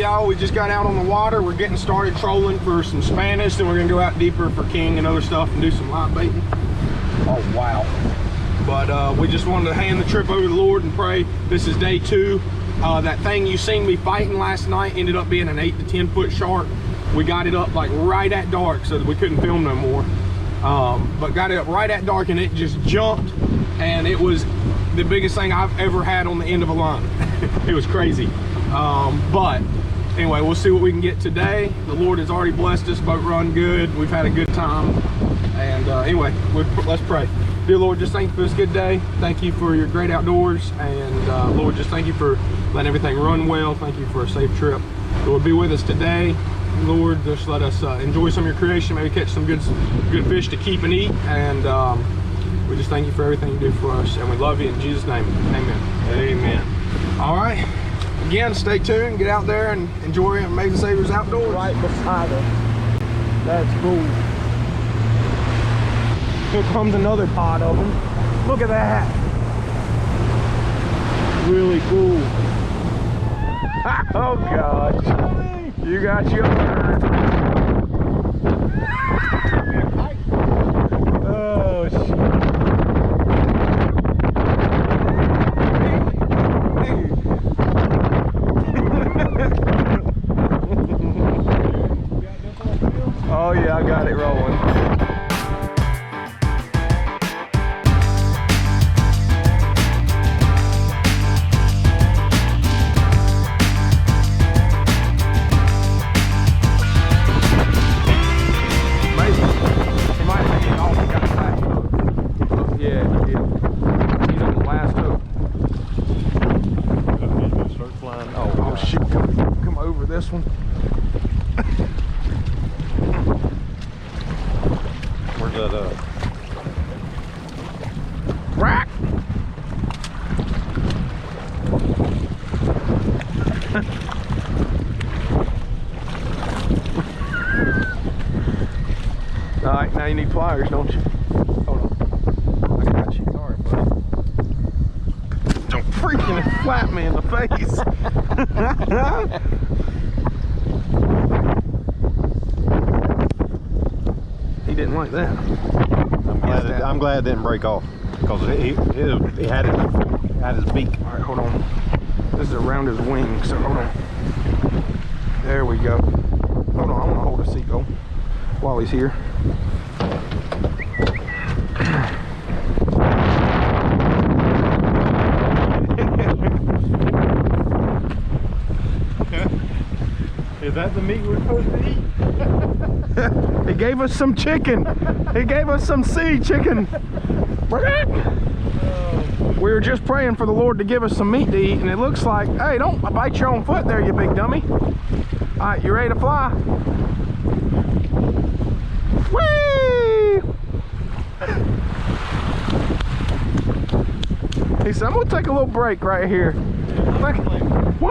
y'all, we just got out on the water. We're getting started trolling for some Spanish, then we're gonna go out deeper for king and other stuff and do some live baiting. Oh wow. But we just wanted to hand the trip over to the Lord and pray. This is day 2. That thing you seen me fighting last night ended up being an 8 to 10 foot shark. We got it up like right at dark so that we couldn't film no more. But got it up right at dark and it just jumped, and it was the biggest thing I've ever had on the end of a line. It was crazy. But anyway, we'll see what we can get today. The Lord has already blessed us. Boat run good. We've had a good time. And anyway, let's pray. Dear Lord, just thank you for this good day. Thank you for your great outdoors. And Lord, just thank you for letting everything run well. Thank you for a safe trip. Lord, be with us today. Lord, just let us enjoy some of your creation, maybe catch some good fish to keep and eat. And we just thank you for everything you do for us. And we love you in Jesus' name. Amen. Amen. All right. Again, stay tuned. Get out there and enjoy Amazing Saviors outdoors. Right beside us. That's cool. Here comes another pod of them. Look at that. Really cool. Oh gosh. You got your oh shit. Oh yeah, I got it rolling. This one. Where's that Crack! Alright, now you need pliers, don't you? Hold on. I got you. Sorry, buddy. Don't freaking flap me in the face. He didn't like that. I'm glad it didn't break off because he had his beak. All right, hold on. This is around his wing, so hold on. There we go. Hold on, I want to hold a seagull while he's here. Is that the meat we're supposed to eat? He gave us some chicken. He gave us some sea chicken. We were just praying for the Lord to give us some meat to eat, and it looks like, hey, don't bite your own foot there, you big dummy. All right, you ready to fly? Whee! He said, I'm gonna take a little break right here. Woo!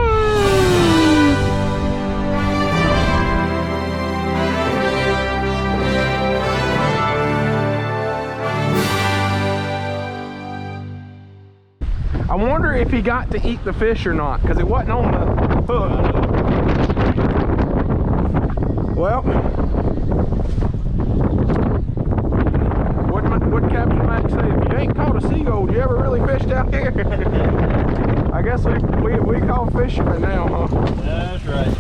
I wonder if he got to eat the fish or not, because it wasn't on the hook. Well, what Captain Max say? If you ain't caught a seagull, you ever really fished out here? I guess we call fishermen now, huh? That's right.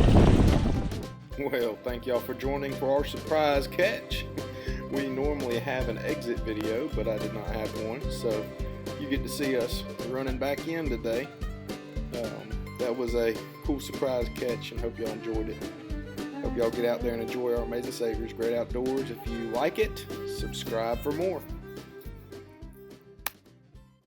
Well, thank y'all for joining for our surprise catch. We normally have an exit video, but I did not have one, so you get to see us running back in today. That was a cool surprise catch, and hope y'all enjoyed it. Hope y'all get out there and enjoy our Amazing Saviors Great Outdoors. If you like it, subscribe for more.